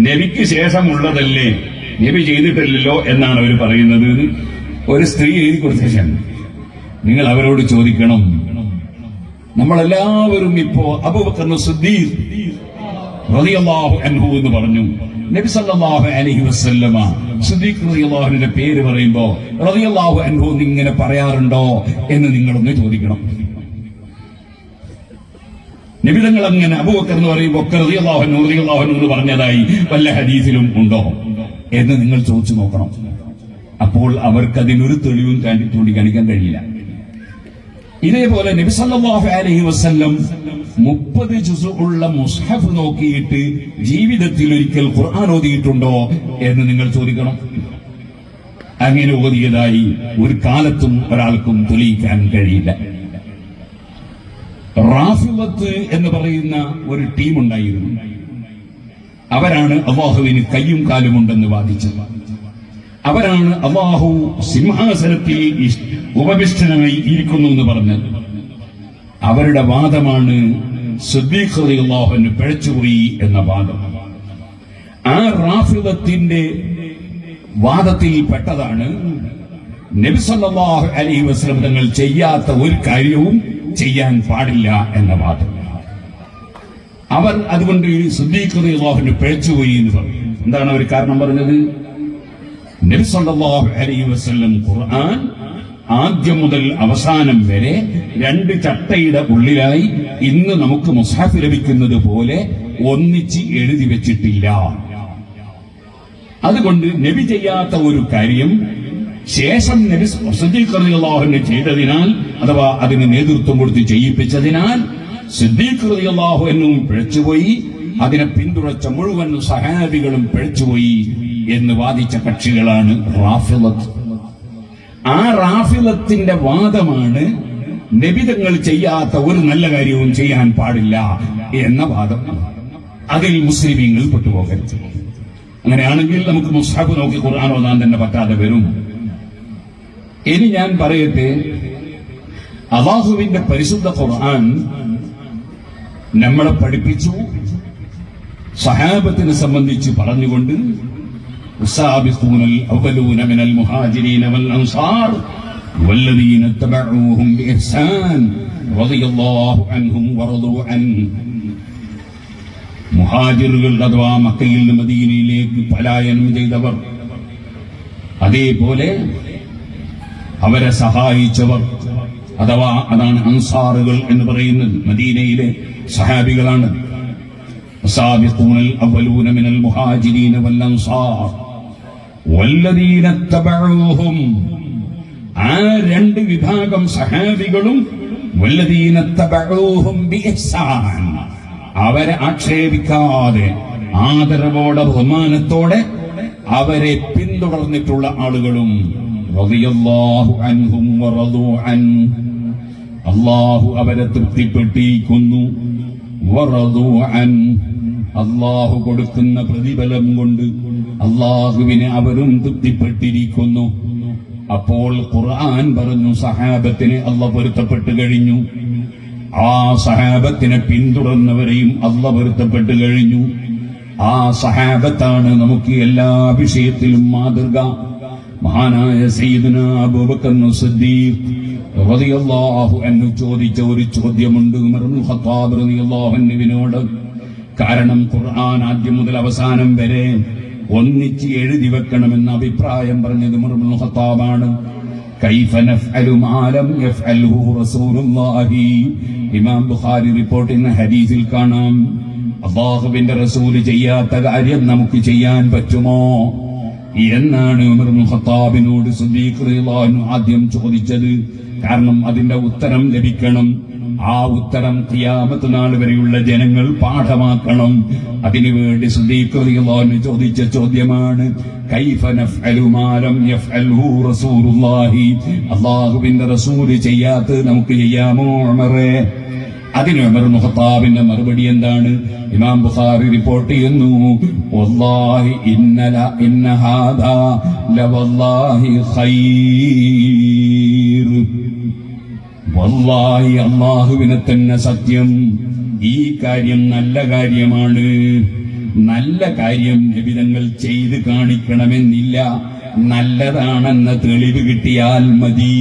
നബിക്ക് ശേഷമുള്ളതല്ലേ, നബി ചെയ്തിട്ടില്ലല്ലോ എന്നാണ് അവർ പറയുന്നത്. ഒരു സ്ത്രീ എഴുതി കൊടുത്ത ശേഷം നിങ്ങൾ അവരോട് ചോദിക്കണം. നമ്മളെല്ലാവരും ഇപ്പോ അബൂബക്കർ സിദ്ദീഖ് റളിയല്ലാഹു അൻഹു എന്ന് പറഞ്ഞു. നബി സല്ലല്ലാഹു അലൈഹി വസല്ലമ സിദ്ദീഖ് റളിയല്ലാഹുവിന്റെ പേര് പറയുമ്പോ റളിയല്ലാഹു അൻഹു എന്നിങ്ങനെ പറയാറുണ്ടോ എന്ന് നിങ്ങളൊന്ന് ചോദിക്കണം. നബി തങ്ങൾ അങ്ങനെ അബൂബക്കർ എന്ന് പറയുമ്പോൾ റളിയല്ലാഹു അൻഹു റളിയല്ലാഹു അൻഹു എന്ന് പറഞ്ഞതായി വല്ല ഹദീസിലും ഉണ്ടോ എന്ന് നിങ്ങൾ ചോദിച്ചു നോക്കണം. അപ്പോൾ അവർക്കതിനൊരു തെളിവും ചൂണ്ടിക്കാണിക്കാൻ കഴിയില്ല. ഇതേപോലെ നബി സല്ലല്ലാഹു അലൈഹി വസല്ലം 30 ജുസ് ഉള്ള മുസ്ഹഫ് നോക്കിയിട്ട് ജീവിതത്തിൽ ഒരിക്കൽ ഖുർആൻ ഓതിയിട്ടുണ്ടോ എന്ന് നിങ്ങൾ ചോദിക്കണം. അങ്ങനെ ഓതിയതായി ഒരു കാലത്തും ഒരാൾക്കും തെളിയിക്കാൻ കഴിയില്ല. റാഫിളത്ത് എന്ന് പറയുന്ന ഒരു ടീമുണ്ടായിരുന്നു. അവരാണ് അല്ലാഹുവിന് കയ്യും കാലുമുണ്ടെന്ന് വാദിച്ചത്. അവരാണ് അല്ലാഹു സിംഹാസനത്തിൽ ഉപവിഷ്ടനായി ഇരിക്കുന്നു എന്ന് പറഞ്ഞത്. അവരുടെ വാദമാണ് സിദ്ദീഖ് റളിയല്ലാഹു അൻഹു പിഴച്ചുപോയി എന്ന വാദം. ആ റാഫിളത്തിന്റെ വാദത്തിൽ പെട്ടതാണ് നബി സല്ലല്ലാഹു അലൈഹി വസല്ലം തങ്ങൾ ചെയ്യാത്ത ഒരു കാര്യവും ചെയ്യാൻ പാടില്ല എന്ന വാദം. അവർ അതുകൊണ്ട് സിദ്ദീഖ് റളിയല്ലാഹു അൻഹു പിഴച്ചുപോയി എന്ന് പറഞ്ഞു. എന്താണ് അവർ കാരണം പറഞ്ഞത്? നബി സല്ലല്ലാഹു അലൈഹി വസല്ലം ഖുർആൻ ആദ്യം മുതൽ അവസാനം വരെ 2 ചട്ടയുടെ ഉള്ളിലായി ഇന്ന് നമുക്ക് മുസ്ഹഫ് ലഭിക്കുന്നത് പോലെ ഒന്നിച്ച് എഴുതി വെച്ചിട്ടില്ല. അതുകൊണ്ട് നബി ചെയ്യാത്ത ഒരു കാര്യം ശേഷം നബി സിദ്ദീഖ് റളിയല്ലാഹു അൻഹു ചെയ്തതിനാൽ, അഥവാ അതിന് നേതൃത്വം കൊടുത്ത് ചെയ്യിപ്പിച്ചതിനാൽ സിദ്ദീഖ് റളിയല്ലാഹു അൻഹു പിഴച്ചുപോയി, അതിനെ പിന്തുണച്ച മുഴുവൻ സഹാബികളും പിഴച്ചുപോയി എന്ന് വാദിച്ച കക്ഷികളാണ് റാഫിളത്ത്. ആ റാഫിളത്തിന്റെ വാദമാണ് നബിതങ്ങൾ ചെയ്യാത്ത ഒരു നല്ല കാര്യവും ചെയ്യാൻ പാടില്ല എന്ന വാദം. അതിൽ മുസ്ലിമീങ്ങൾ പെട്ടുപോകരുത്. അങ്ങനെയാണെങ്കിൽ നമുക്ക് മുസ്ഹഫ് നോക്കി ഖുർആൻ ഓതാൻ തന്നെ പറ്റാതെ വരും. ഇനി ഞാൻ പറയട്ടെ, അല്ലാഹുവിന്റെ പരിശുദ്ധ ഖുർആൻ നമ്മളെ പഠിപ്പിച്ചു, സഹാബത്തിനെ സംബന്ധിച്ച് പറഞ്ഞുകൊണ്ട് السابقون الأولون من المهاجرين والأنصار والذين اتبعوهم بإحسان رضي الله عنهم ورضوا عنه. മുഹാജിറുകൾ അഥവാ മക്കയിൽ നിന്ന് മദീനയിലേക്ക് പലായനം ചെയ്തവർ, അതേപോലെ അവരെ സഹായിച്ചവർ, അഥവാ അതാണ് അൻസാറുകൾ എന്ന് പറയുന്നത്, മദീനയിലെ സഹാബികളാണ്. السابقون الأولون من المهاجرين والأنصار والذين اتبعوهم. ആ 2 വിഭാഗം സഹാബികളും والذين اتبعوهم بإحسان, അവരെ ആക്ഷേപിക്കാതെ ആദരവോടെ ബഹുമാനത്തോടെ അവരെ പിന്തുടർന്നിട്ടുള്ള ആളുകളും റളിയല്ലാഹു അൻഹും വറദു അൻ, അല്ലാഹു അവരെ തൃപ്തിപ്പെട്ടിരിക്കുന്നു. വറദു അൻ, അല്ലാഹു കൊടുക്കുന്ന പ്രതിഫലം കൊണ്ട് അല്ലാഹുവിനെ അവരും തൃപ്തിപ്പെട്ടിരിക്കുന്നു. അപ്പോൾ ഖുർആൻ പറഞ്ഞു സഹാബത്തിന് അല്ലാഹു പൊരുത്തപ്പെട്ടു കഴിഞ്ഞു. ആ സഹാബത്തിനെ പിന്തുടർന്നവരെയും അല്ലാഹു പൊരുത്തപ്പെട്ടു കഴിഞ്ഞു. ആ സഹാബത്താണ് നമുക്ക് എല്ലാ വിഷയത്തിലും മാതൃക. മഹാനായ സയ്യിദുനാ അബൂബക്കർ സിദ്ദീഖ് റളിയല്ലാഹു അൻഹു ചോദിച്ച ഒരു ചോദ്യമുണ്ട് ഉമർ ഇബ്നുൽ ഖത്താബ് റളിയല്ലാഹു അൻഹുവിനോട്. കാരണം ഖുർആൻ ആദ്യം മുതൽ അവസാനം വരെ ഒന്നിച്ച് എഴുതി വെക്കണമെന്ന അഭിപ്രായം പറഞ്ഞത് ഉമർ ഇബ്നുൽ ഖത്താബാണ്. കൈഫ നഫ്അലു മാ ലം യഫ്അൽഹു റസൂലുള്ളാഹി. ഇമാം ബുഖാരി റിപ്പോർട്ട് ചെയ്യുന്ന ഹദീസിൽ കാണാം, അല്ലാഹുവിന്റെ റസൂൽ ചെയ്യാത്ത കാര്യം നമുക്ക് ചെയ്യാൻ പറ്റുമോ എന്നാണ് ഉമർ ഇബ്നുൽ ഖത്താബിനോട് സിദ്ദീഖ് റളിയല്ലാഹു അൻഹു ആദ്യം ചോദിച്ചത്. കാരണം അതിന്റെ ഉത്തരം ലഭിക്കണം. ആ ഉത്തരം ഖിയാമത്ത് നാൾ വരെയുള്ള ജനങ്ങൾ പാഠമാക്കണം. അതിനുവേണ്ടി സിദ്ദീഖ് റളിയല്ലാഹു അൻഹു ചോദിച്ച ചോദ്യമാണ് കൈഫ നഫ്അലു മാ ലം യഫ്അൽഹു റസൂലുള്ളാഹി. അല്ലാഹുവിന്റെ റസൂൽ ചെയ്യാത്തത് നമുക്ക് ചെയ്യാമോ ഉമറേ? അതിന് ഉമർ ഇബ്നുൽ ഖത്താബിന്റെ മറുപടി എന്താണ്? ഇമാം ബുഖാരി റിപ്പോർട്ട് ചെയ്യുന്നു, വല്ലാഹി ഇന്ന ഹാദാ ലവല്ലാഹി ഖൈർ. വല്ലാഹി, അല്ലാഹുവിനെ തന്നെ സത്യം, ഈ കാര്യം നല്ല കാര്യമാണ്. നല്ല കാര്യം നിബിതങ്ങൾ ചെയ്ത് കാണിക്കണമെന്നില്ല. നല്ലതാണെന്ന് തെളിവ് കിട്ടിയാൽ മതി,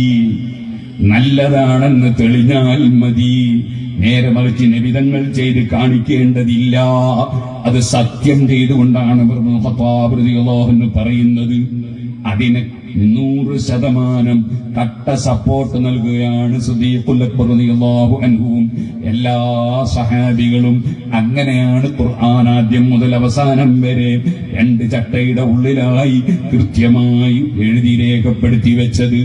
നല്ലതാണെന്ന് തെളിഞ്ഞാൽ മതി. നേരെ മറിച്ച് നിബിതങ്ങൾ ചെയ്ത് കാണിക്കേണ്ടതില്ല. അത് സത്യം ചെയ്തുകൊണ്ടാണ് ഖത്താബ് റളിയല്ലാഹു അൻഹു പറയുന്നത്. അതിന് 100% കട്ട സപ്പോർട്ട് നൽകുകയാണ് സിദ്ദീഖുൽ അക്ബർ റളിയല്ലാഹു അൻഹുവും എല്ലാ സഹാബികളും. അങ്ങനെയാണ് ഖുർആൻ ആദ്യം മുതൽ അവസാനം വരെ 2 ചട്ടയുടെ ഉള്ളിലായി കൃത്യമായി എഴുതി രേഖപ്പെടുത്തി വെച്ചത്.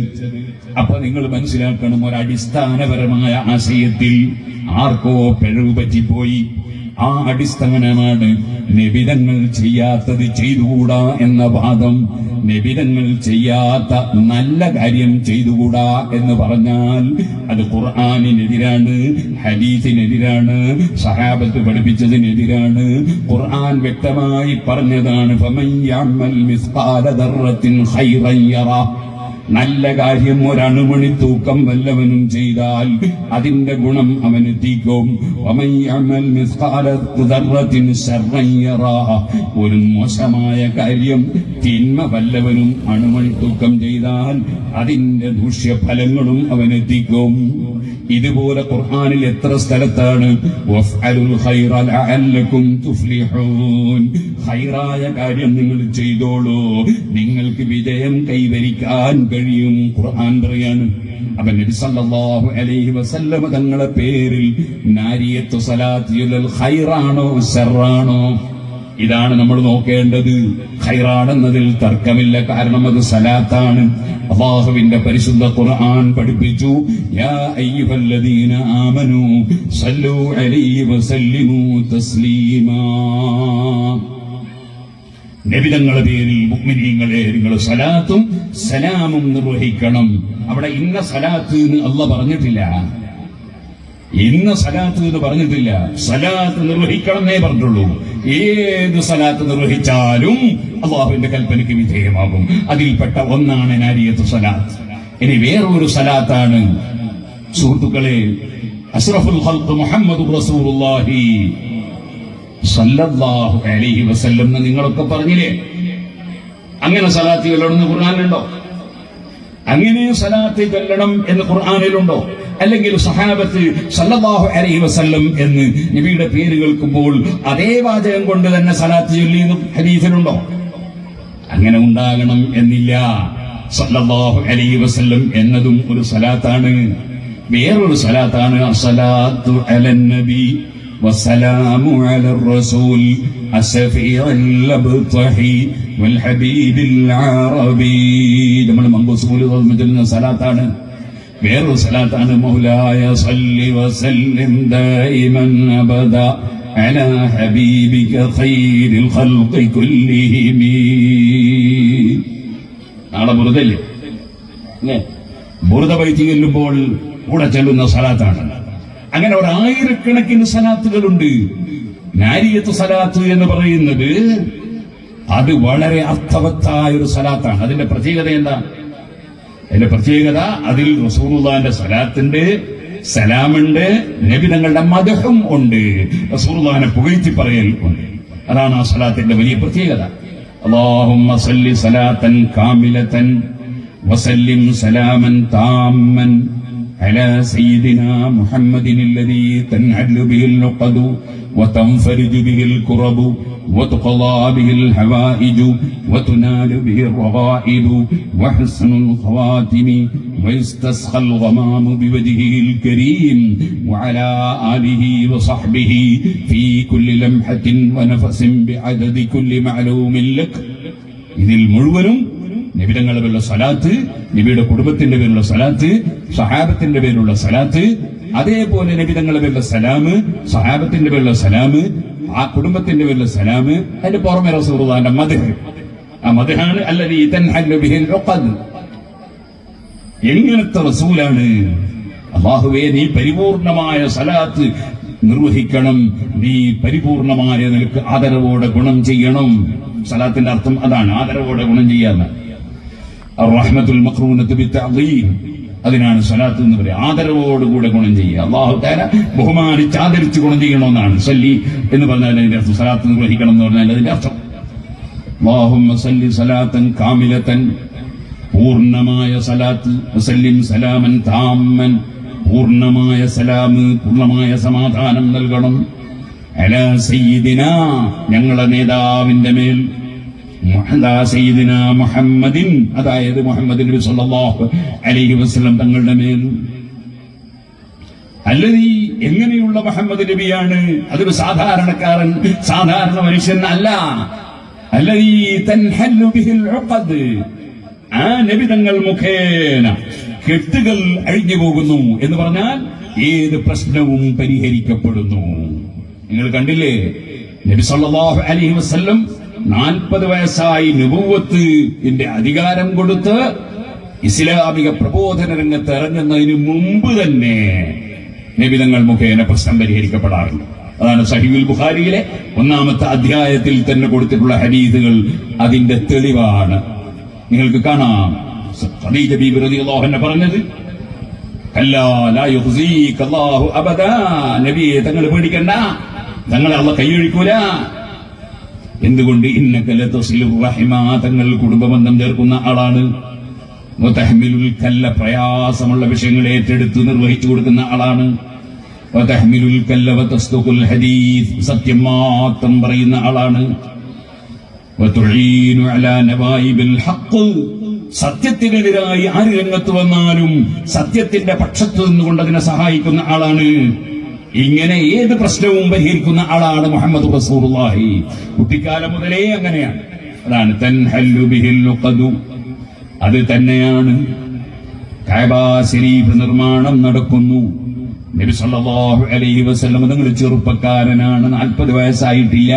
അപ്പൊ നിങ്ങൾ മനസ്സിലാക്കണം, ഒരടിസ്ഥാനപരമായ ആശയത്തിൽ ആർക്കോ പിഴവ് പറ്റിപ്പോയി. ആ അടിസ്ഥാനമാണ് നിബിതങ്ങൾ ചെയ്യാത്തത് ചെയ്തുകൂടാ എന്ന വാദം. നിബിതങ്ങൾ ചെയ്യാത്ത നല്ല കാര്യം ചെയ്തുകൂടാ എന്ന് പറഞ്ഞാൽ അത് ഖുർആനിനെതിരാണ്, ഹദീസിനെതിരാണ്, സഹാബത്ത് പഠിപ്പിച്ചതിനെതിരാണ്. ഖുർആൻ വ്യക്തമായി പറഞ്ഞതാണ്, ഫമൻ യഅമൽ മിസ്ഖാല ദർറത്തിൻ ഖൈറൻ യറ. നല്ല കാര്യം ഒരണുമണി തൂക്കം വല്ലവനും ചെയ്താൽ അതിന്റെ ഗുണം അവനെത്തിക്കും. ഒരു മോശമായ കാര്യം തിന്മ വല്ലവനും അണുമണി തൂക്കം ചെയ്താൽ അതിന്റെ ദൂഷ്യഫലങ്ങളും അവനെത്തിക്കും. ഇതുപോലെ ഖുർആനിൽ എത്ര സ്ഥലത്താണ് വഫ്അലുൽ ഖൈറ ലഅല്ലകും തുഫ്ലിഹൂൻ, ഖൈറായ കാര്യം നിങ്ങൾ ചെയ്തോളൂ, നിങ്ങൾക്ക് വിജയം കൈവരിക്കാൻ കഴിയും ഖുർആൻ പറയാണ്. അപ്പൊ നബി സല്ലല്ലാഹു അലൈഹി വസല്ലം തങ്ങളുടെ പേരിൽ നാരിയത്തു സലാത്തുൽ ഖൈറാണോ ശർറാണോ? ഇതാണ് നമ്മൾ നോക്കേണ്ടത്. ഖൈറാണെന്നതിൽ തർക്കമില്ല, കാരണം അത് സലാത്താണ്. അല്ലാഹുവിന്റെ പരിശുദ്ധ ഖുർആൻ പഠിപ്പിച്ചു, യാ അയ്യുഹല്ലദീന ആമനൂ സല്ലു അലൈഹി വസല്ലിമു തസ്ലീമാ. നബിതങ്ങളുടെ പേരിൽ മുഅ്മിനീങ്ങളെ നിങ്ങൾ സലാത്തും സലാമും നിർവഹിക്കണം. അവിടെ ഇന്ന സലാത്ത് എന്ന് അല്ലാഹ് പറഞ്ഞിട്ടില്ല, ഇന്ന സലാത്ത് എന്ന് പറഞ്ഞിട്ടില്ല. സലാത്ത് നിർവഹിക്കണമെന്നേ പറഞ്ഞിട്ടുള്ളൂ. ഏത് സലാത്ത് നിർവഹിച്ചാലും അല്ലാഹുവിന്റെ കൽപ്പനയ്ക്ക് വിധേയമാകും. അതിൽപ്പെട്ട ഒന്നാണ് നാരിയത്ത് സലാത്ത്. ഇനി വേറൊരു സലാത്താണ് സുഹൃത്തുക്കളെ, അഷ്റഫുൽ ഖൽഖ് മുഹമ്മദുർ റസൂലുള്ളാഹി സല്ലല്ലാഹു അലൈഹി വസല്ലം എന്ന് നിങ്ങളൊക്കെ പറഞ്ഞില്ലേ? അങ്ങനെ സലാത്ത് ചൊല്ലണമെന്ന് ഖുർആനിലുണ്ടോ? അങ്ങനെ സലാത്ത് ചൊല്ലണം എന്ന് ഖുർആനിലുണ്ടോ? അല്ലെങ്കിൽ സഹാബത്ത് സല്ലല്ലാഹു അലൈഹി വസല്ലം എന്ന് നബിയുടെ പേര് കേൾക്കുമ്പോൾ അതേ വാചകം കൊണ്ട് തന്നെ സലാത്ത് ചൊല്ലിയെന്നും ഹദീസിലുണ്ടോ? അങ്ങനെ ഉണ്ടാകണം എന്നില്ല. സല്ലല്ലാഹു അലൈഹി വസല്ലം എന്നതും ഒരു സലാത്താണ്. വേറൊരു സലാത്താണ് അസ്സലാത്തു അലൻ നബി വസ്സലാമു അലർ റസൂൽ അസ്സഫീഉൽ അബ്തഹി വൽ ഹബീബിൽ അറബി. നമ്മൾ മങ്കൂസുൽ ചൊല്ലുന്ന സലാത്താണ്. വേറൊരു സലാത്താണ് മൗലായ സല്ലി വസല്ലിം ദായിമൻ അബദ അലാ ഹബീബിക ഖൈറിൽ ഖൽഖി കുല്ലിഹിം. നാളെ ബുറുദല്ലേ, ബുറുദ ബൈത്ത് ചെല്ലുമ്പോൾ കൂടെ ചെല്ലുന്ന സലാത്താണ്. അങ്ങനെ 1000കണക്കിന് സലാത്തുകളുണ്ട്. നാരിയത്ത് സലാത്ത് എന്ന് പറയുന്നത് അത് വളരെ അർത്ഥവത്തായ ഒരു സലാത്താണ്. അതിന്റെ പ്രത്യേകത എന്താ? അതിന്റെ പ്രത്യേകത അതിൽ റസൂലുള്ളാഹിന്റെ സലാത്തുണ്ട്, സലാമുണ്ട്, നബി തങ്ങളുടെ മദ്ഹും ഉണ്ട്, റസൂലുള്ളാഹിനെ പുകഴ്ത്തി പറയൽ ഉണ്ട്. അതാണ് ആ സലാത്തിന്റെ വലിയ പ്രത്യേകത. അല്ലാഹുമ്മ സല്ലി സലാത്തൻ കാമിലതൻ വസല്ലിം സലാമൻ താമ്മൻ അലാ സയ്യിദിനാ മുഹമ്മദിൻ الذي تنحل به العقد وتنفرج به الكرب وتقضى به الحوائج وتنال به الرغائب وحسن الخواتم ويستسقى الغمام بوجهه الكريم وعلى آله وصحبه في كل لمحة ونفس بعدد كل معلوم لك. ഇതിൽ മുഴുവനും നബിതങ്ങളുടെ പേരിലുള്ള സലാത്ത്, നബിയുടെ കുടുംബത്തിന്റെ പേരിലുള്ള സലാത്ത്, സഹാബത്തിന്റെ പേരിലുള്ള സലാത്ത്, അതേപോലെ നബിതങ്ങളുടെ പേരിലുള്ള സലാമ്, സഹാബത്തിന്റെ പേരിലുള്ള സലാമ്, ആ കുടുംബത്തിന്റെ പേരിലുള്ള സലാമ്, അതിന്റെ പുറമെ റസൂലുള്ളാഹിന്റെ മദ്ഹ്. ആ മദ്ഹാണ് അല്ലദീ തൻഹല്ലു ബിഹിൽ ഉഖദ്. എങ്ങനത്തെ റസൂലാണ്? അല്ലാഹുവേ, നീ പരിപൂർണമായ സലാത്ത് നിർവഹിക്കണം, നീ പരിപൂർണമായ നിനക്ക് ആദരവോടെ ഗുണം ചെയ്യണം. സലാത്തിന്റെ അർത്ഥം അതാണ്, ആദരവോടെ ഗുണം ചെയ്യാന്ന്. റഹ്മത്തുൽ മഖ്റൂനത്തു ബിത്തഅദീം, അതിനാണ് സ്വലാത്ത് എന്ന് പറയുക. ആദരവോടുകൂടെ ഗുണം ചെയ്യുക. അല്ലാഹു തആല ബഹുമാനിച്ച് ആദരിച്ച് ഗുണം ചെയ്യണമെന്നാണ് സല്ലി എന്ന് പറഞ്ഞാൽ അതിന്റെ അർത്ഥം. സ്വലാത്ത് നിർവഹിക്കണം എന്ന് പറഞ്ഞാൽ അതിന്റെ അർത്ഥം അല്ലാഹുമ്മ സല്ലി സലാത്തൻ കാമിലത്തൻ, പൂർണ്ണമായ സലാത്ത്, വസല്ലിം സലാമൻ താമ്മൻ, പൂർണ്ണമായ സലാമ്, പൂർണ്ണമായ സമാധാനം നൽകണം, അലാ സയ്യിദിനാ, ഞങ്ങളുടെ നേതാവിന്റെ മേൽ, അലാ സയ്യിദിനാ മുഹമ്മദിൻ, അതായത് മുഹമ്മദ് നബി സല്ലല്ലാഹു അലൈഹി വസല്ലം തങ്ങളുടെ മേൽ. അല്ലദീ, എങ്ങനെയുള്ള മുഹമ്മദ് നബിയാണ്? അതൊരു സാധാരണക്കാരൻ, സാധാരണ മനുഷ്യൻ അല്ല. അല്ലദീ തൻഹല്ലു ബിഹിൽ ഉഖദ്, ആ നബി തങ്ങൾ മുഖേന കെട്ടുകൾ അഴിഞ്ഞു പോകുന്നു എന്ന് പറഞ്ഞാൽ ഏത് പ്രശ്നവും പരിഹരിക്കപ്പെടുന്നു. നിങ്ങൾ കണ്ടില്ലേ, നബി സല്ലല്ലാഹു അലൈഹി വസല്ലം 40 വയസ്സായി നുബുവത്തിന്റെ അധികാരം കൊടുത്ത് ഇസ്ലാമിക പ്രബോധന രംഗത്ത് ഇറങ്ങുന്നതിന് മുമ്പ് തന്നെ നബിതങ്ങൾ മുഖേന പ്രശ്നം പരിഹരിക്കപ്പെടാറുണ്ട്. അതാണ് സഹീഹുൽ ബുഖാരിയിലെ 1-ാമത്തെ അധ്യായത്തിൽ തന്നെ കൊടുത്തിട്ടുള്ള ഹദീസുകൾ അതിന്റെ തെളിവാണ്. നിങ്ങൾക്ക് കാണാം, ഖദീജ ബീബി റളിയല്ലാഹു അൻഹ പറഞ്ഞത്, കല്ലാ ലാ യുഖ്സീക അല്ലാഹു അബദാ, നബിയെ തങ്ങൾ പേടിക്കണ്ട, തങ്ങളെ അല്ലാഹു കൈയൊഴിക്കൂല. എന്തുകൊണ്ട്? ഇന്നക ലതസിലുർ റഹിമ, തങ്ങൾ കുടുംബബന്ധം ചേർക്കുന്ന ആളാണ്. വതഹ്മിലുൽ കല്ല, പ്രയാസമുള്ള വിഷയങ്ങൾ ഏറ്റെടുത്ത് നിർവഹിച്ചു കൊടുക്കുന്ന ആളാണ്. വതഹ്മിലുൽ കല്ല വതസ്തുഖുൽ ഹദീസ്, സത്യം മാത്രം പറയുന്ന ആളാണ്. വതുഈനു അലാ നവായിബിൽ ഹഖ്, സത്യത്തിനെതിരായി ആര് രംഗത്ത് വന്നാലും സത്യത്തിന്റെ പക്ഷത്ത് നിന്നുകൊണ്ട് അതിനെ സഹായിക്കുന്ന ആളാണ്. ഇങ്ങനെ ഏത് പ്രശ്നവും പരിഹരിക്കുന്ന ആളാണ് മുഹമ്മദ് റസൂലുള്ളാഹി. കുട്ടിക്കാലം മുതലേ അങ്ങനെയാണ്. അതാണ് തൻഹല്ലു ബിഹിൽ ഉഖദു, അത് തന്നെയാണ്. കഅബ ശരീഫ് നിർമ്മാണം നടക്കുന്നു. നബി സല്ലല്ലാഹു അലൈഹി വസല്ലം തങ്ങൾ ചെറുപ്പക്കാരനാണ്, 40 വയസ്സായിട്ടില്ല.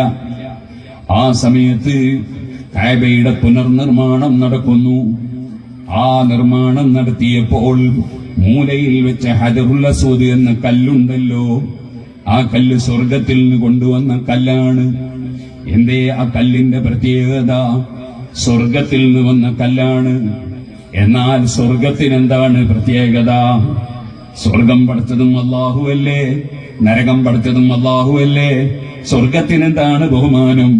ആ സമയത്ത് കഅബയുടെ പുനർനിർമ്മാണം നടക്കുന്നു. ആ നിർമ്മാണം നടത്തിയപ്പോൾ മൂലയിൽ വെച്ച ഹജറുൽ അസ്വദ് എന്ന കല്ലുണ്ടല്ലോ, ആ കല്ല് സ്വർഗത്തിൽ നിന്ന് കൊണ്ടുവന്ന കല്ലാണ്. എന്തേ ആ കല്ലിന്റെ പ്രത്യേകത? സ്വർഗത്തിൽ നിന്ന് വന്ന കല്ലാണ്. എന്നാൽ സ്വർഗത്തിനെന്താണ് പ്രത്യേകത? സ്വർഗം പഠിച്ചതും അല്ലാഹുവല്ലേ, നരകം പഠിച്ചതും അല്ലാഹുവല്ലേ. സ്വർഗത്തിനെന്താണ് ബഹുമാനം?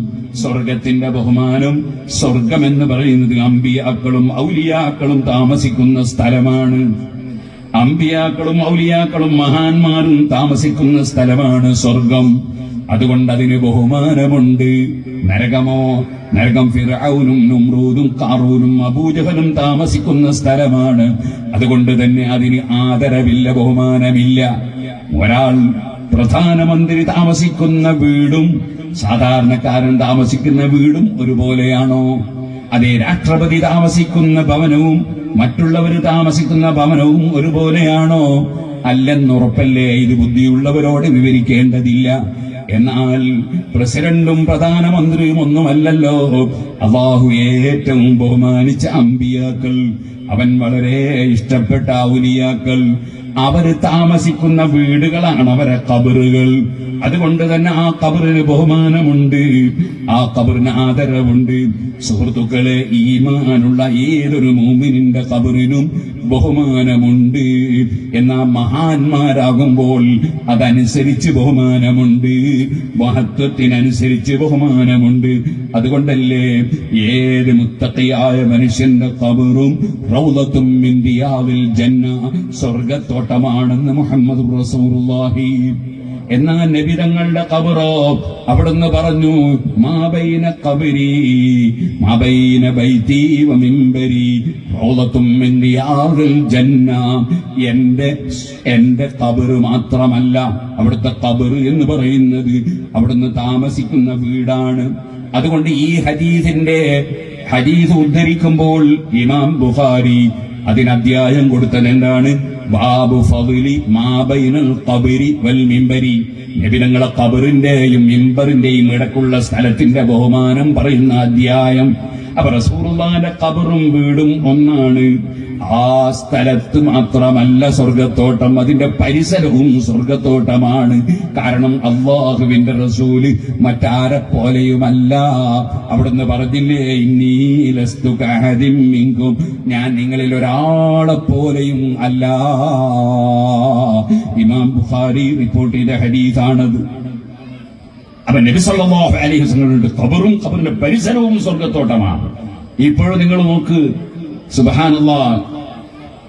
സ്വർഗത്തിന്റെ ബഹുമാനം, സ്വർഗം എന്ന് പറയുന്നത് അമ്പിയാക്കളും ഔലിയാക്കളും താമസിക്കുന്ന സ്ഥലമാണ്. അമ്പിയാക്കളും ഔലിയാക്കളും മഹാന്മാരും താമസിക്കുന്ന സ്ഥലമാണ് സ്വർഗം. അതുകൊണ്ട് അതിന് ബഹുമാനമുണ്ട്. നരകമോ? നരകം ഫിർഔനും നമ്രൂദും ഖാറൂനും അബൂജഹലും താമസിക്കുന്ന സ്ഥലമാണ്. അതുകൊണ്ട് തന്നെ അതിന് ആദരവില്ല, ബഹുമാനമില്ല. ഒരാൾ പ്രധാനമന്ത്രി താമസിക്കുന്ന വീടും സാധാരണക്കാരൻ താമസിക്കുന്ന വീടും ഒരുപോലെയാണോ? അതേ, രാഷ്ട്രപതി താമസിക്കുന്ന ഭവനവും മറ്റുള്ളവർ താമസിക്കുന്ന ഭവനവും ഒരുപോലെയാണോ? അല്ലെന്നുറപ്പല്ലേ? ഇത് ബുദ്ധിയുള്ളവരോട് വിവരിക്കേണ്ടതില്ല. എന്നാൽ പ്രസിഡന്റും പ്രധാനമന്ത്രിയും ഒന്നുമല്ലല്ലോ. അല്ലാഹു ഏറ്റവും ബഹുമാനിച്ച അമ്പിയാക്കൾ, അവൻ വളരെ ഇഷ്ടപ്പെട്ട ഔലിയാക്കൾ, അവര് താമസിക്കുന്ന വീടുകളാണ് അവരെ ഖബറുകൾ. അതുകൊണ്ട് തന്നെ ആ ഖബറിന് ബഹുമാനമുണ്ട്, ആ ഖബറിന് ആദരവുണ്ട്. സുഹൃത്തുക്കളെ, ഈമാനുള്ള ഏതൊരു മുഅ്മിനിന്റെ ഖബറിനും ബഹുമാനമുണ്ട്. എന്നാൽ മഹാന്മാരാകുമ്പോൾ അതനുസരിച്ച് ബഹുമാനമുണ്ട്, മഹത്വത്തിനനുസരിച്ച് ബഹുമാനമുണ്ട്. അതുകൊണ്ടല്ലേ ഏത് മുത്തഖിയായ മനുഷ്യന്റെ ഖബറും റൗളത്തും മിൻ റിയാദിൽ ജന്ന, സ്വർഗ്ഗത്തോട്ടമാണെന്ന് മുഹമ്മദ് റസൂലുള്ളാഹി. എന്നാൽ നബി തങ്ങളുടെ ഖബറോ അവിടുന്ന് പറഞ്ഞു, മാബൈന ഖബരി മാബൈന ബൈതി വ മിൻബരി റൗളത്തും മിൻ റിയാദിൽ ജന്ന. എന്റെ ഖബർ മാത്രമല്ല, അവിടുത്തെ ഖബർ എന്ന് പറയുന്നത് അവിടുന്ന് താമസിക്കുന്ന വീടാണ്. അതുകൊണ്ട് ഈ ഹദീസ് ഉദ്ധരിക്കുമ്പോൾ ഇമാം ബുഖാരി അതിന് അധ്യായം കൊടുത്തത് എന്താണ്? ബാബു ഫളിലി മാബൈനൽ ഖബരി വൽ മിംബരി, നബിതങ്ങളെ ഖബറിന്റെയും മിംബറിന്റെയും ഇടക്കുള്ള സ്ഥലത്തിന്റെ ബഹുമാനം പറയുന്ന അധ്യായം. അപ്പൊ റസൂലുള്ളാഹിന്റെ ഖബറും വീടും ഒന്നാണ്. ആ സ്ഥലത്ത് മാത്രമല്ല സ്വർഗത്തോട്ടം, അതിന്റെ പരിസരവും സ്വർഗത്തോട്ടമാണ്. കാരണം അല്ലാഹുവിന്റെ റസൂല് മറ്റാരെ പോലെയുമല്ല. അവിടുന്ന് പറഞ്ഞില്ലേ, ഇന്നീ ലസ്തു കഅഹദിൻ മിൻകും, ഞാൻ നിങ്ങളിൽ ഒരാളെ പോലെയും അല്ല. ഇമാം ബുഖാരി റിപ്പോർട്ട് ചെയ്ത ഹദീസാണത്. അപ്പൊ നബി സല്ലല്ലാഹു അലൈഹി വസല്ലം ഖബറും ഖബറിന്റെ പരിസരവും സ്വർഗത്തോട്ടമാണ്. ഇപ്പോഴും നിങ്ങൾ നോക്ക്, സുബ്ഹാനല്ലാഹ്,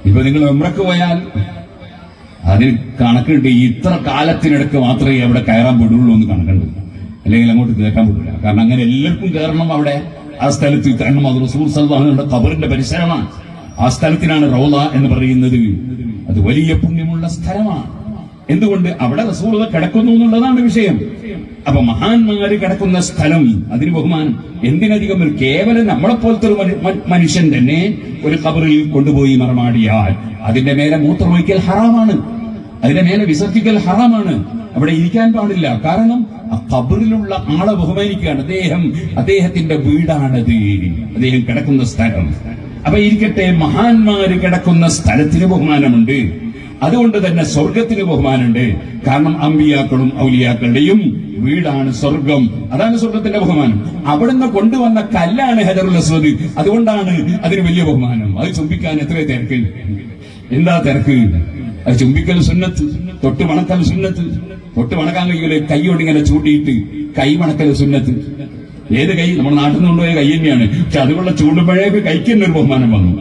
ഇപ്പൊ നിങ്ങൾ ഉംറക്ക് പോയാൽ അതിന് കണക്കുണ്ട്. ഇത്ര കാലത്തിനിടക്ക് മാത്രമേ അവിടെ കയറാൻ വിടുള്ളൂ എന്ന് കണക്കുണ്ട്, അല്ലെങ്കിൽ അങ്ങോട്ട് കയറ്റാൻ വിടില്ല. കാരണം അങ്ങനെ എല്ലാവർക്കും കയറണം അവിടെ ആ സ്ഥലത്ത്. കാരണം അത് റസൂൽ സല്ലല്ലാഹു അലൈഹി വസല്ലം ഖബറിന്റെ പരിസരമാണ്. ആ സ്ഥലത്തിനാണ് റൗള എന്ന് പറയുന്നത്. അത് വലിയ പുണ്യമുള്ള സ്ഥലമാണ്. എന്തുകൊണ്ട്? അവിടെ റസൂൽ കിടക്കുന്നു എന്നുള്ളതാണ് വിഷയം. അപ്പൊ മഹാന്മാര് കിടക്കുന്ന സ്ഥലം, അതിന് ബഹുമാനം. എന്തിനധികം ഒരു കേവലം നമ്മളെപ്പോലത്തെ ഒരു മനുഷ്യൻ തന്നെ ഒരു ഖബറിൽ കൊണ്ടുപോയി മറമാടിയാൽ അതിന്റെ മേലെ മൂത്രമൊഴിക്കൽ ഹറാമാണ്, അതിന്റെ മേലെ വിസർജിക്കൽ ഹറാമാണ്. അവിടെ ഇരിക്കാൻ പാടില്ല. കാരണം ആ ഖബറിലുള്ള ആളെ ബഹുമാനിക്കുകയാണ്. അദ്ദേഹത്തിന്റെ വീടാണത്, അദ്ദേഹം കിടക്കുന്ന സ്ഥലം. അപ്പൊ ഇരിക്കട്ടെ, മഹാന്മാര് കിടക്കുന്ന സ്ഥലത്തിന് ബഹുമാനമുണ്ട്. അതുകൊണ്ട് തന്നെ സ്വർഗത്തിന് ബഹുമാനമുണ്ട്. കാരണം അമ്പിയാക്കളും ഔലിയാക്കളുടെയും വീടാണ് സ്വർഗം. അതാണ് സ്വർഗത്തിന്റെ ബഹുമാനം. അവിടുന്ന് കൊണ്ടുവന്ന കല്ലാണ് ഹജറുൽ അസ്വദ്. അതുകൊണ്ടാണ് അതിന് വലിയ ബഹുമാനം. അത് ചുംബിക്കാൻ എത്ര തിരക്ക്, എന്താ തിരക്ക്? അത് ചുംബിക്കൽ സുന്നത്ത്, തൊട്ട് മണക്കൽ സുന്നത്ത്. തൊട്ട് മണക്കാൻ കഴിയൂലെ, കൈയോട് ഇങ്ങനെ ചൂണ്ടിയിട്ട് കൈ മണക്കൽ സുന്നത്ത്. ഏത് കൈ? നമ്മുടെ നാട്ടിൽ നിന്ന് കൊണ്ടുപോയ കൈ തന്നെയാണ്. പക്ഷെ അതുകൊള്ള ചൂണ്ടുമ്പോഴേക്ക് കൈക്ക് തന്നെ ഒരു ബഹുമാനം വന്നു.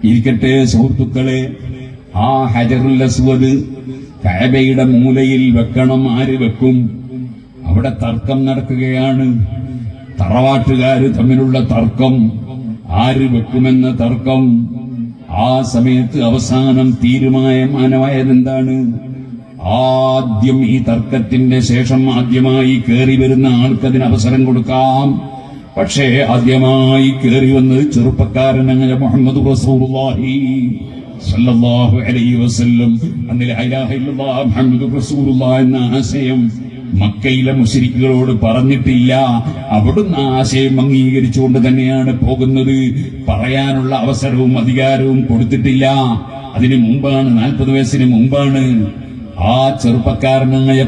ഇരിക്കട്ടെ സുഹൃത്തുക്കളെ, ആ ഹജറുൽ അസ്വദ് കഅബയുടെ മൂലയിൽ വെക്കണം. ആര് വെക്കും? അവിടെ തർക്കം നടക്കുകയാണ്. തറവാട്ടുകാര് തമ്മിലുള്ള തർക്കം, ആര് വെക്കുമെന്ന തർക്കം. ആ സമയത്ത് അവസാനം തീരുമാനമായത് എന്താണ്? ആദ്യം ഈ തർക്കത്തിന്റെ ശേഷം ആദ്യമായി കയറി വരുന്ന ആൾക്കതിന് അവസരം കൊടുക്കാം. പക്ഷേ ആദ്യമായി കയറി വന്നത് ചെറുപ്പക്കാരനായ മുഹമ്മദ് റസൂലുള്ളാഹി സല്ലല്ലാഹു അലൈഹി വസല്ലം. അന്ന് ലാ ഇലാഹ ഇല്ലല്ലാഹ് മുഹമ്മദുർ റസൂലുള്ളാഹ് എന്ന ആശയം മക്കയിലെ മുശ്രിക്കുകളോട് പറഞ്ഞിട്ടില്ല. അവിടുന്ന് ആശയം അംഗീകരിച്ചുകൊണ്ട് തന്നെയാണ് പോകുന്നത്. പറയാനുള്ള അവസരവും അധികാരവും കൊടുത്തിട്ടില്ല. അതിനു മുമ്പാണ്, 40 വയസ്സിന് മുമ്പാണ് ആ ചെറുപ്പക്കാരനായ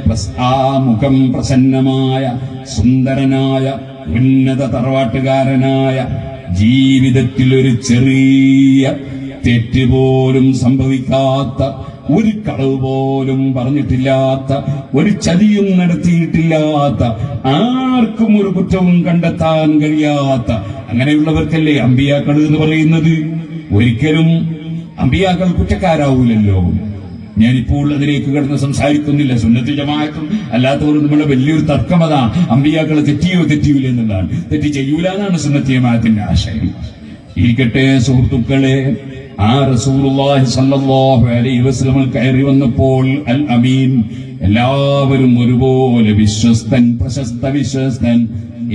ആ മുഖം പ്രസന്നമായ സുന്ദരനായ ഉന്നത തറവാട്ടുകാരനായ ജീവിതത്തിൽ ഒരു ചെറിയ തെറ്റ് പോലും സംഭവിക്കാത്ത, ഒരു കളവ് പോലും പറഞ്ഞിട്ടില്ലാത്ത, ഒരു ചതിയും നടത്തിയിട്ടില്ലാത്ത, ആർക്കും ഒരു കുറ്റവും കണ്ടെത്താൻ കഴിയാത്ത അങ്ങനെയുള്ളവർക്കല്ലേ അമ്പിയാക്കൾ എന്ന് പറയുന്നത്. ഒരിക്കലും അമ്പിയാക്കൾ കുറ്റക്കാരാവൂലല്ലോ. ഞാനിപ്പോൾ അതിലേക്ക് കിടന്ന് സംസാരിക്കുന്നില്ല. സുന്നത്ത് ജമാഅത്തും അല്ലാത്തവരും നമ്മുടെ വലിയൊരു തർക്കം അതാ, അമ്പിയാക്കളെ തെറ്റിയൂല എന്നുള്ളതാണ്. തെറ്റ് ചെയ്യൂല എന്നാണ് സുന്നത്ത് ജമാഅത്തിന്റെ ആശയം. ഇരിക്കട്ടെ സുഹൃത്തുക്കളെ, ആ റസൂലുള്ളാഹി സ്വല്ലല്ലാഹു അലൈഹി വസല്ലം കയറി വന്നപ്പോൾ അൽ അമീൻ, എല്ലാവരും ഒരുപോലെ വിശ്വസ്തൻ, പ്രശസ്ത വിശ്വസ്തൻ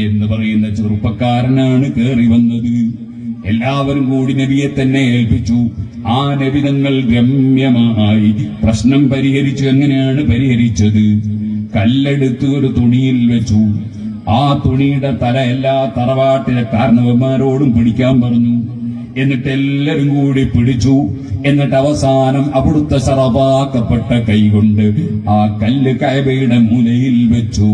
എന്ന് പറയുന്ന ചെറുപ്പക്കാരനാണ് കയറി വന്നത്. എല്ലാവരും കൂടി നബിയെ തന്നെ ഏൽപ്പിച്ചു. ആ നബിതങ്ങൾ രമ്യമായി പ്രശ്നം പരിഹരിച്ചു. എങ്ങനെയാണ് പരിഹരിച്ചത്? കല്ലെടുത്ത് ഒരു തുണിയിൽ വെച്ചു. ആ തുണിയുടെ തല എല്ലാ തറവാട്ടിലെ കാരണവന്മാരോടും പിടിക്കാൻ പറഞ്ഞു. എന്നിട്ട് എല്ലാവരും കൂടി പിടിച്ചു. എന്നിട്ട് അവസാനം അവിടുത്തെ ശറബാക്കപ്പെട്ട കൈകൊണ്ട് ആ കല്ല് കഅബയുടെ മൂലയിൽ വെച്ചു.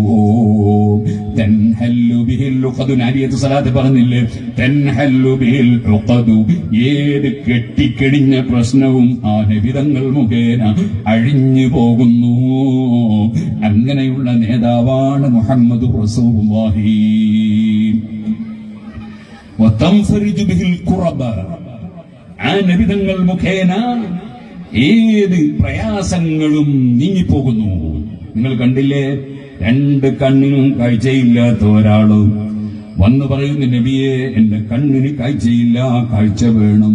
തൻഹല്ലു ബിഹിൽ ഉഖദു, നാരിയത്ത് സലാത്ത് പറഞ്ഞില്ലേ, തൻഹല്ലു ബിഹിൽ ഉഖദു, ഏത് കെട്ടിക്കെടിഞ്ഞ പ്രശ്നവും ആ നബിതങ്ങൾ മുഖേന അഴിഞ്ഞു പോകുന്നു. അങ്ങനെയുള്ള നേതാവാണ് മുഹമ്മദ് റസൂലുള്ളാഹി. വതൻഫരിജു ബിഹിൽ ഖുറബ, ആ നബിതങ്ങൾ മുഖേന ഏത് പ്രയാസങ്ങളും നീങ്ങിപ്പോകുന്നു. നിങ്ങൾ കണ്ടില്ലേ, 2 കണ്ണിനും കാഴ്ചയില്ലാത്ത ഒരാള് വന്നു പറയുന്നു, നബിയെ എന്റെ കണ്ണിന് കാഴ്ചയില്ല, കാഴ്ച വേണം.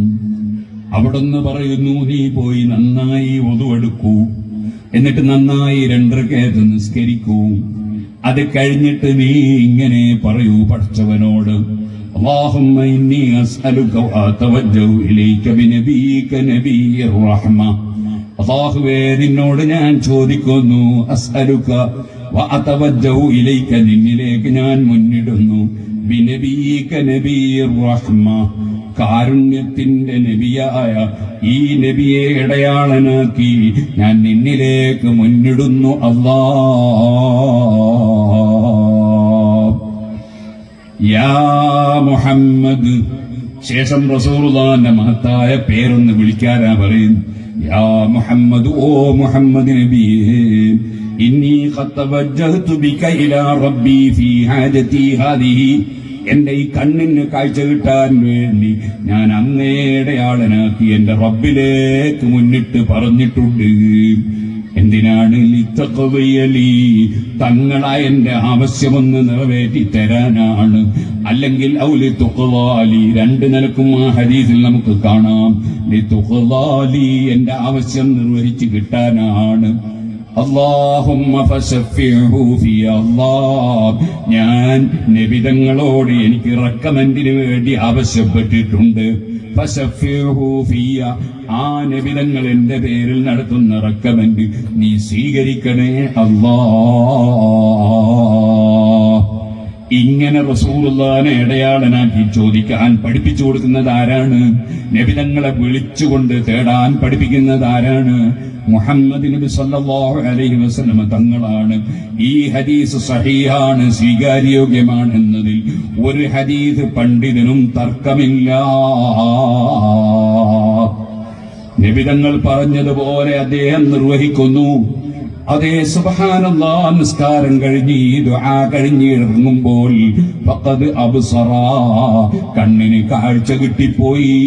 അവിടുന്ന് പറയുന്നു, നീ പോയി നന്നായി ഒതുവെടുക്കൂ, എന്നിട്ട് നന്നായി 2 റക്അത്ത് നിസ്കരിക്കൂ. അത് കഴിഞ്ഞിട്ട് നീ ഇങ്ങനെ പറയൂ പടച്ചവനോട്, اللهم إني أسألك وأتوجه إليك بنبيك نبي الرحمة. അല്ലാഹുവേ, നിന്നോട് ഞാൻ ചോദിക്കുന്നു, അസ്അലുക വഅതവജ്ജഹു ഇലൈക, നിന്നിലേക്ക് ഞാൻ മുന്നിടുന്നു, ബിനബിയിക നബിയിർ റഹ്മ, കാരുണ്യത്തിന്റെ നബിയായ ഈ നബിയെ ഇടയാളനാക്കി ഞാൻ നിന്നിലേക്ക് മുന്നിടുന്നു അല്ലാ. യാ മുഹമ്മദ്. ശേഷം റസൂലുള്ളാഹിന്റെ മഹത്തായ പേരൊന്ന് വിളിക്കാനാ പറയും. യാ മുഹമ്മദ്, ഓ മുഹമ്മദ് നബിയേ, ഇന്നി ഖദ് തവജ്ജഹ്തു ബിക ഇലാ റബ്ബി ഫീ ഹാജതി ഹാദിഹി. എന്റെ ഈ കണ്ണിന് കാഴ്ച കിട്ടാൻ വേണ്ടി ഞാൻ അങ്ങയുടെ ആളനാക്കി എന്റെ റബ്ബിലേക്ക് മുന്നിട്ട് പറഞ്ഞിട്ടുണ്ട്. എന്തിനാണ്? ലിത്തഖ്ദിയലി, തങ്ങളായ എന്റെ ആവശ്യമൊന്ന് നിറവേറ്റി തരാനാണ്. അല്ലെങ്കിൽ ഔലി തുഖ്വാലി, രണ്ട് നിലക്കും ആ ഹദീസിൽ നമുക്ക് കാണാം. ലിതുഖ്വാലി, എന്റെ ആവശ്യം നിർവഹിച്ച് കിട്ടാനാണ്. അല്ലാഹുമ്മ ഫശഫിഹു ഫീ. അല്ലാഹ്, ഞാൻ നബിതങ്ങളോട് എനിക്ക് റെക്കമെൻഡിന് വേണ്ടി ആവശ്യപ്പെട്ടിട്ടുണ്ട്. ഫശഫിഹു ഫീ, ആ നബിതങ്ങൾ എന്റെ പേരിൽ നടത്തുന്ന റെക്കമെൻഡ് നീ സ്വീകരിക്കണേ അല്ലാഹ്. ഇങ്ങനെ റസൂലുള്ളാഹിനെ ഇടയാളനാക്കി ചോദിക്കാൻ പഠിപ്പിച്ചു കൊടുക്കുന്നത് ആരാണ്? നബിതങ്ങളെ വിളിച്ചുകൊണ്ട് തേടാൻ പഠിപ്പിക്കുന്നത് ആരാണ്? മുഹമ്മദ് നബി സല്ലല്ലാഹു അലൈഹി വസല്ലം തങ്ങളാണ്. ഈ ഹദീസ് സഹീഹാണ്, സ്വീകാര്യോഗ്യമാണ് എന്നതിൽ ഒരു ഹദീസ് പണ്ഡിതനും തർക്കമില്ല. നബിതങ്ങൾ പറഞ്ഞതുപോലെ അദ്ദേഹം നിർവഹിക്കുന്നു. അതേ സുബ്ഹാനല്ലാഹ്, നിസ്കാരം കഴിഞ്ഞ് ദുആ കഴിഞ്ഞ് ഇറങ്ങുമ്പോൾ ഫഖദ് അബ്സറ, കണ്ണിന് കാഴ്ച കിട്ടിപ്പോയി.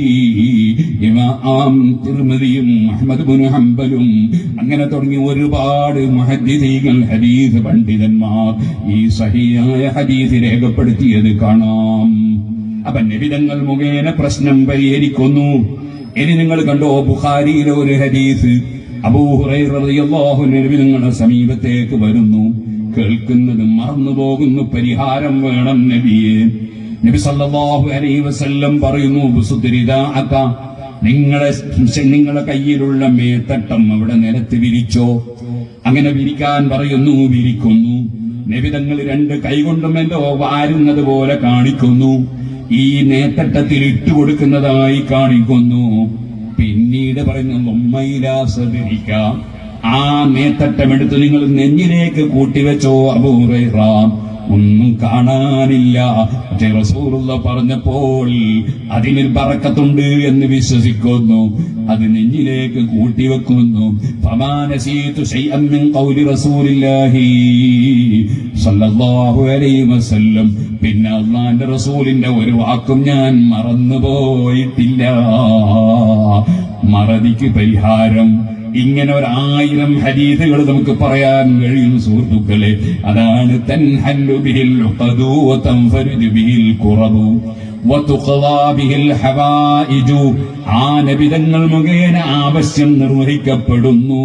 ഇമാം തിർമിദിയും അഹ്മദ് ഇബ്നു ഹംബലും അങ്ങനെ തുടങ്ങി ഒരുപാട് മുഹദ്ദിസീങ്ങൾ, ഹദീസ് പണ്ഡിതന്മാർ ഈ സഹീഹായ ഹദീസ് രേഖപ്പെടുത്തിയത് കാണാം. അപ്പൊ നബിതങ്ങൾ മുഖേന പ്രശ്നം പരിഹരിക്കുന്നു. ഇനി നിങ്ങൾ കണ്ടോ, ബുഖാരിയിലെ ഒരു ഹദീസ്, അബൂ ഹുറൈറ റളിയല്ലാഹു അൻഹു നബിതങ്ങളുടെ സമീപത്തേക്ക് വരുന്നു. കേൾക്കുന്നത് മറന്നുപോകുന്നു. പരിഹാരം വേണം നബിയെ. നബി സല്ലല്ലാഹു അലൈഹി വസല്ലം പറയുന്നു, ബുസുദ്രിദാഅക, നിങ്ങളെ കയ്യിലുള്ള മേത്തട്ടം അവിടെ നിലത്ത് വിരിച്ചോ. അങ്ങനെ വിരിക്കാൻ പറയുന്നു, വിരിക്കുന്നു. നബിതങ്ങൾ രണ്ട് കൈകൊണ്ടും എന്തോ വാരുന്നത് പോലെ കാണിക്കുന്നു. ഈ നേത്തട്ടത്തിൽ ഇട്ടുകൊടുക്കുന്നതായി കാണിക്കുന്നു. പിന്നീട് പറയുന്നു, ഉമ്മയിലാസബിരിക്ക, ആ നേത്തട്ടമെടുത്ത് നിങ്ങൾ നെഞ്ഞിലേക്ക് കൂട്ടിവെച്ചോ അബൂ ഹുറൈറ. ഒന്നും കാണാനില്ല. പക്ഷേ റസൂലുള്ളാഹി പറഞ്ഞപ്പോൾ അതിന് ബറക്കത്തുണ്ട് എന്ന് വിശ്വസിക്കുന്നു. അത് നെഞ്ഞിലേക്ക് കൂട്ടിവെക്കുന്നു. ഫമാ നസീതു ശൈഅൻ മിൻ ഖൗലി റസൂലില്ലാഹി സ്വല്ലല്ലാഹു അലൈഹി വസല്ലം, പിന്നെ അല്ലാഹുവിന്റെ റസൂലിന്റെ ഒരു വാക്കും ഞാൻ മറന്നുപോയിട്ടില്ല. മറതിക്ക് പരിഹാരം. ഇങ്ങനെ 1000 ഹദീസുകൾ നമുക്ക് പറയാൻ കഴിയും സുഹൃത്തുക്കളെ. അതാണ് തൻഹല്ലു ബിഹിൽ ഉഖദു വതൻഫരിദു ബിഹിൽ ഖുറബു വതുഖദാ ബിഹിൽ ഹവായിജു. ആ നബിതങ്ങൾ മുഖേന ആവശ്യം നിർവഹിക്കപ്പെടുന്നു.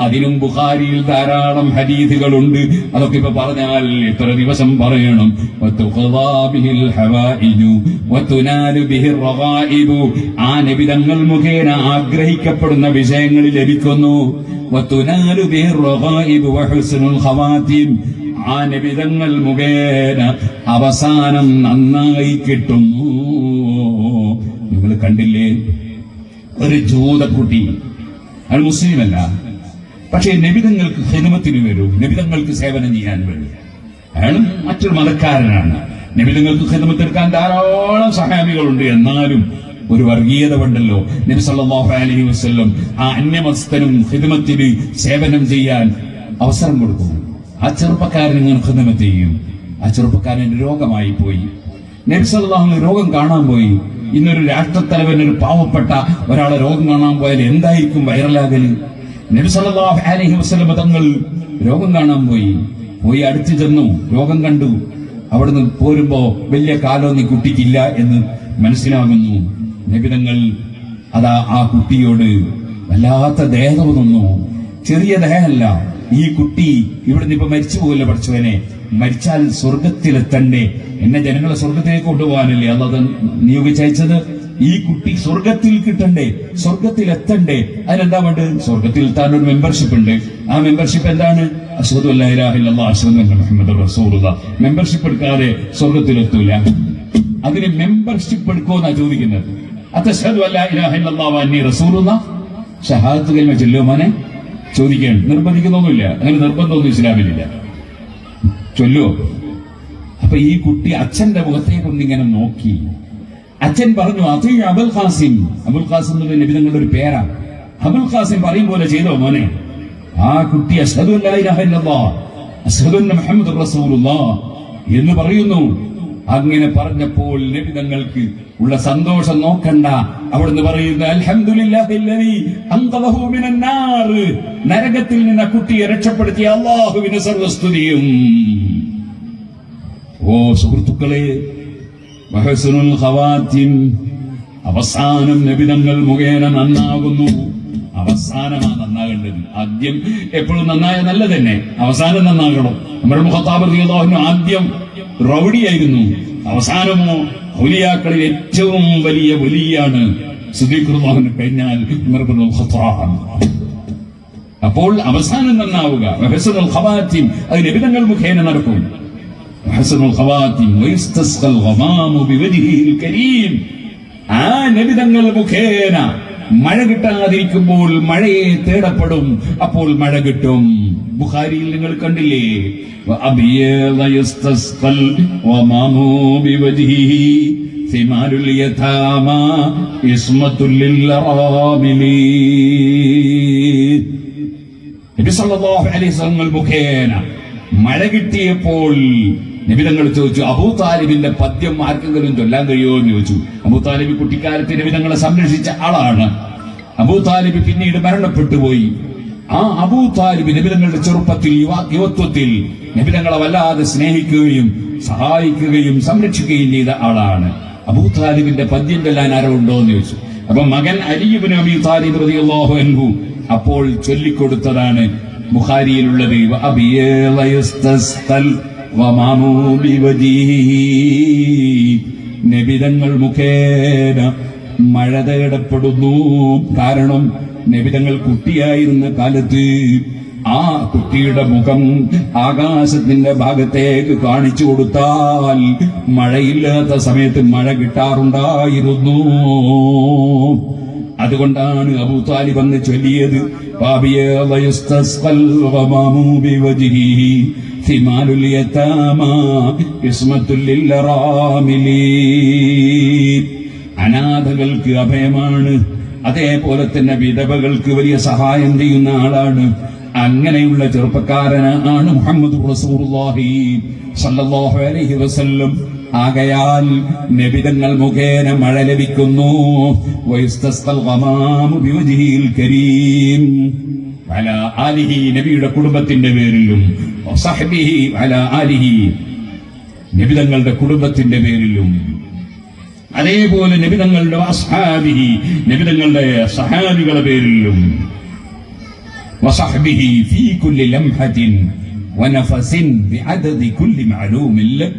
അതിനും ബുഖാരിയിൽ ധാരാളം ഹദീസുകളുണ്ട്. അതൊക്കെ ഇപ്പൊ പറഞ്ഞാൽ എത്ര ദിവസം പറയണം. വതുഖദാ ബിഹിൽ ഹവായിജു വതുനാലു ബിഹിർ റഗായിബു. ആ നബിതങ്ങൾ മുഖേന ആഗ്രഹിക്കപ്പെടുന്ന വിഷയങ്ങൾ ലഭിക്കുന്നു. വതുനാലു ബിഹിർ റഗായിബു വഹുസ്നുൽ ഖവാതിം. ആ നബിതങ്ങൾ മുഖേന അവസാനം നന്നായി കിട്ടുന്നു. നിങ്ങൾ കണ്ടില്ലേ, ഒരു ജൂതക്കുട്ടി, അയാൾ മുസ്ലിമല്ല, പക്ഷേ നബിതങ്ങൾക്ക് ഖിദ്മത്തിന് വരും, നബിതങ്ങൾക്ക് സേവനം ചെയ്യാൻ വരും. അയാളും മറ്റൊരു മതക്കാരനാണ്. നബിതങ്ങൾക്ക് ഖിദ്മത്തെടുക്കാൻ ധാരാളം സഹാബികളുണ്ട്. എന്നാലും ഒരു വർഗീയത ഉണ്ടല്ലോ. നബി സല്ലല്ലാഹു അലൈഹി വസല്ലം ആ അന്യമതസ്ഥനും ഖിദ്മത്തിന് സേവനം ചെയ്യാൻ അവസരം കൊടുക്കും. ആ ചെറുപ്പക്കാരൻ ഇങ്ങനെ ഖിദ്മത്ത് ചെയ്യും. ആ ചെറുപ്പക്കാരൻ രോഗമായി പോയി. നബി സല്ലല്ലാഹു അലൈഹി രോഗം കാണാൻ പോയി. ഇന്നൊരു രാഷ്ട്രത്തലവൻ ഒരു പാവപ്പെട്ട ഒരാളെ രോഗം കാണാൻ പോയാൽ എന്തായിരിക്കും വൈറലാകല്? നബി സല്ലല്ലാഹു അലൈഹി വസല്ലം തങ്ങൾ രോഗം കാണാൻ പോയി. അടുത്തു ചെന്നു, രോഗം കണ്ടു. അവിടുന്ന് പോരുമ്പോ വലിയ കാലൊന്നും കുട്ടിക്കില്ല എന്ന് മനസ്സിലാകുന്നു. നബിതങ്ങൾ അതാ ആ കുട്ടിയോട് വല്ലാത്ത ദേഹം തോന്നുന്നു. ചെറിയ ദേഹമല്ല, ഈ കുട്ടി ഇവിടുന്ന് ഇപ്പൊ മരിച്ചു പോകില്ല. പഠിച്ചവനെ, മരിച്ചാൽ സ്വർഗത്തിലെത്തണ്ടേ? എന്നെ ജനങ്ങളെ സ്വർഗത്തിലേക്ക് കൊണ്ടുപോകാനല്ലേ അല്ലാതെ നിയോഗിച്ചയച്ചത്? ഈ കുട്ടി സ്വർഗത്തിൽ കിട്ടണ്ടേ, സ്വർഗത്തിൽ എത്തണ്ടേ? അതിനെന്താ വേണ്ടത്? സ്വർഗത്തിൽ എത്താൻ ഒരു മെമ്പർഷിപ്പ് ഉണ്ട്. ആ മെമ്പർഷിപ്പ് എന്താണ്? അശ്ഹദു അല്ലാ ഇലാഹ ഇല്ലല്ലാഹ് അശ്ഹദു അന്ന മുഹമ്മദർ റസൂലുള്ളാഹ്. മെമ്പർഷിപ്പ് എടുക്കാതെ സ്വർഗത്തിലെത്തൂല. അതിന് മെമ്പർഷിപ്പ് എടുക്കുമെന്നാ ചോദിക്കുന്നത്. അത്തശ്ഹദു അല്ലാ ഇലാഹ ഇല്ലല്ലാഹു വ അന്നി റസൂലുള്ളാഹ്, ഷഹാദത്ത് കലിമ ചൊല്ലുമോ മോനെ? ചോദിക്കുകയാണ്. നിർബന്ധിക്കുന്നൊന്നുമില്ല, അങ്ങനെ നിർബന്ധമൊന്നും ഇസ്ലാമിലില്ല. ചൊല്ലുവോ? അപ്പൊ ഈ കുട്ടി അച്ഛന്റെ മുഖത്തേക്കൊന്നിങ്ങനെ നോക്കി. അച്ഛൻ പറഞ്ഞു, അത് അബുൽ ഖാസിം. അബുൽ ഖാസിം എന്നത് നബി തങ്ങളുടെ ഒരു പേരാ. അബുൽ ഖാസിം പറയും പോലെ ചെയ്തോ മോനെ? ആ കുട്ടി അശ്ഹദു അല്ലാ ഇലാഹ ഇല്ലല്ലാഹ് അശ്ഹദു അന്ന മുഹമ്മദുർ റസൂലുള്ളാഹ് എന്ന് പറയുന്നു. അങ്ങനെ പറഞ്ഞപ്പോൾ നബി തങ്ങൾക്ക് ഉള്ള സന്തോഷം നോക്കണ്ട. അവിടുന്ന് പറയുന്നത്, അൽഹംദുലില്ലാഹില്ലദീ അൻഖദഹു മിനന്നാർ, നരകത്തിൽ നിന്ന് കുട്ടിയെ രക്ഷപ്പെടുത്തിയ അല്ലാഹുവിന് സർവസ്തുതിയും. ഓ സുഹൃത്തുക്കളെ, വഹസ്നുൽ ഖവാതിം, അവസാനം നബി തങ്ങൾ മുഖേന നന്നാകുന്നു. അവസാനമാ നന്നാകേണ്ടത്. ആദ്യം എപ്പോഴും നന്നായ നല്ല തന്നെ, അവസാനം നന്നാകണം. ഉമർ ഇബ്നു ഖത്താബ് റളിയല്ലാഹു അൻഹു ആദ്യം റൗഡിയായിരുന്നു, അവസാനമോ ഔലിയാക്കളിൽ ഏറ്റവും വലിയ വലിയാണ് സിദ്ദീഖ് റളിയല്ലാഹു കഴിഞ്ഞാൽ ഉമർ ഇബ്നു ഖത്താബ്. അപ്പോൾ അവസാനം നന്നാവുക. വഹസ്നുൽ ഖവാതിം, അത് നബി തങ്ങൾ മുഖേന നടക്കും. വഹസ്നുൽ ഖവാതിം വയസ്തസ്ഖൽ ഗമാമു ബിവജ്ഹിഹിൽ കരീം, ആ നബി തങ്ങൾ മുഖേന മഴ കിട്ടാതിരിക്കുമ്പോൾ മഴയെ തേടപ്പെടും, അപ്പോൾ മഴ കിട്ടും. ബുഖാരിയിൽ നിങ്ങൾ കണ്ടില്ലേ, നബി സല്ലല്ലാഹു അലൈഹി വസല്ലം മുഖേന മഴ കിട്ടിയപ്പോൾ നബി തങ്ങൾ ചോദിച്ചു, അബൂ താലിബിന്റെ പദ്യം ആർക്കെങ്കിലും ചൊല്ലാൻ കഴിയുമോ എന്ന് ചോദിച്ചു. അബൂ താലിബ് കുട്ടിക്കാലത്ത് നബി തങ്ങളെ സംരക്ഷിച്ച ആളാണ്. അബൂ താലിബ് പിന്നീട് മരണപ്പെട്ടു പോയി. ആ അബൂ താലിബ് നബി തങ്ങളുടെ ചെറുപ്പത്തിൽ, യുവത്വത്തിൽ നബി തങ്ങളെ വല്ലാതെ സ്നേഹിക്കുകയും സഹായിക്കുകയും സംരക്ഷിക്കുകയും ചെയ്ത ആളാണ്. അബൂ താലിബിന്റെ പദ്യം ചൊല്ലാൻ ആരോ ഉണ്ടോ എന്ന് ചോദിച്ചു. അപ്പൊ മകൻ അലി ഇബ്നു അബീ താലിബ് റളിയല്ലാഹു അൻഹു അപ്പോൾ ചൊല്ലിക്കൊടുത്തതാണ് ബുഖാരിയിലുള്ളത്. നബിതങ്ങൾ മുഖേന മഴ തേടപ്പെടുന്നു. കാരണം നബിതങ്ങൾ കുട്ടിയായിരുന്ന കാലത്ത് ആ കുട്ടിയുടെ മുഖം ആകാശത്തിന്റെ ഭാഗത്തേക്ക് കാണിച്ചു കൊടുത്താൽ മഴയില്ലാത്ത സമയത്ത് മഴ കിട്ടാറുണ്ടായിരുന്നു. അതുകൊണ്ടാണ് അബൂ താലിബ് അന്ന് ചൊല്ലിയത്, അനാഥകൾക്ക് അഭയമാണ്, അതേപോലെ തന്നെ വിധവകൾക്ക് വലിയ സഹായം ചെയ്യുന്ന ആളാണ്. അങ്ങനെയുള്ള ചെറുപ്പക്കാരനാണ് മുഹമ്മദ് റസൂലുള്ളാഹി സ്വല്ലല്ലാഹു അലൈഹി വസല്ലം. ആകയാൽ നബിതങ്ങൾ മുഖേന മഴ ലഭിക്കുന്നു. വയസ്തസ്ഖൽ ഗമാമു ബിവജ്ഹിൽ കരീം വഅലാ ആലിഹി, നബിയുടെ കുടുംബത്തിന്റെ പേരിലും, വസഹ്ബിഹി വഅലാ ആലിഹി, നബിതങ്ങളുടെ കുടുംബത്തിന്റെ പേരിലും, അതേപോലെ നബിതങ്ങളുടെ അസ്ഹാബിഹി, നബിതങ്ങളുടെ സഹാബികളുടെ പേരിലും, വസഹ്ബിഹി ഫീ കുല്ലി ലംഹത്തിൻ വനഫസിൻ ബിഅദദി കുല്ലി മഅലൂമിൻ ലഹ്.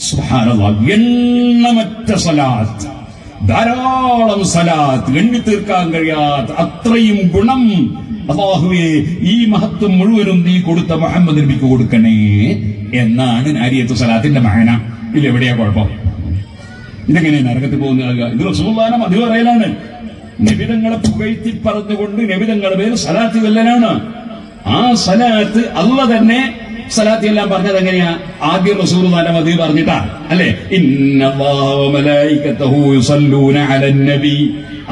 സുബ്ഹാനല്ലാഹ്, എണ്ണമറ്റ സലാത്ത്, ധാരാളം സലാത്ത്, എണ്ണി തീർക്കാൻ കഴിയാത്ത അത്രയും ഗുണം അല്ലാഹുവേ ഈ മഹത്വം മുഴുവനും നീ കൊടുത്ത മുഹമ്മദ് നബിക്ക് കൊടുക്കണേ എന്നാണ് നാരിയത്തു സലാത്തിന്റെ മഅന. ഇതിലെവിടെയാ കുഴപ്പം? ഇതെങ്ങനെ നരകത്തിൽ പോകുന്നത്? ഇത് റസൂലുള്ളാഹിന്റെ മധു പറയലാണ്. നബിതങ്ങളെ പുകഴ്ത്തി പറഞ്ഞുകൊണ്ട് നബിതങ്ങളുടെ പേര് സലാത്ത് ചൊല്ലലാണ്. ആ സലാത്ത് അല്ലാഹ് തന്നെ സലാത്ത് എല്ലാം പറഞ്ഞത് എങ്ങനെയാ? ആദ്യം റസൂലുള്ളാഹിന്റെ മദീ പറഞ്ഞിട്ടാ അല്ലേ? ഇന്നല്ലാഹ വ മലായികതഹു യുസല്ലൂന അലൻ നബി,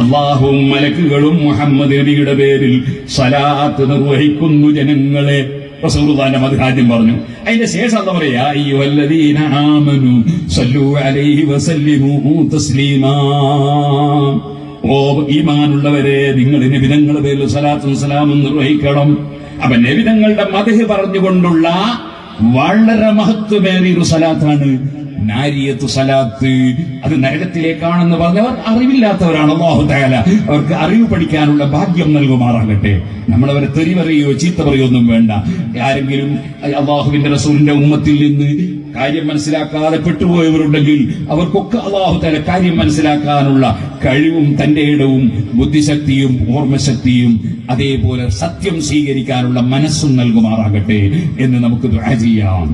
അല്ലാഹുവും മലക്കുകളും മുഹമ്മദ് നബിയുടെ പേരിൽ സലാത്ത് നിർവഹിക്കുന്നു ജനങ്ങളെ. റസൂലുള്ളാഹിന്റെ മദീ ആദ്യം പറഞ്ഞു. അതിന്റെ ശേഷം എന്താ പറയാ? യാ അയ്യുഹല്ലദീന ആമനു സല്ലു അലൈഹി വസല്ലിമു തസ്ലീമാ. ഓ ഈമാനുള്ളവരെ, നിങ്ങൾ നബിതങ്ങളുടെ പേരിൽ സലാത്തും സലാമും നിർവഹിക്കണം. അപ്പൊ നബിതങ്ങളുടെ മദ്ഹ് പറഞ്ഞുകൊണ്ടുള്ള വളരെ മഹത്വമേറിയൊരു സലാത്താണ് നാരിയത്തു സലാത്ത്. അത് നരകത്തിലേക്കാണെന്ന് പറഞ്ഞവർ അറിവില്ലാത്തവരാണ്. അല്ലാഹു തആല അവർക്ക് അറിവ് പഠിക്കാനുള്ള ഭാഗ്യം നൽകുമാറാകട്ടെ. നമ്മളവരെ തെറി പറയുകയോ ചീത്ത പറയുകയോ ഒന്നും വേണ്ട. ആരെങ്കിലും അല്ലാഹുവിന്റെ റസൂലിന്റെ ഉമ്മത്തിൽ നിന്ന് കാര്യം മനസ്സിലാക്കാതെ പെട്ടുപോയവരുണ്ടെങ്കിൽ അവർക്കൊക്കെ അല്ലാഹു തആല കാര്യം മനസ്സിലാക്കാനുള്ള കഴിവും തന്റെ ഇടവും ബുദ്ധിശക്തിയും ഓർമ്മശക്തിയും അതേപോലെ സത്യം സ്വീകരിക്കാനുള്ള മനസ്സും നൽകുമാറാകട്ടെ എന്ന് നമുക്ക് ദുആ ചെയ്യാം.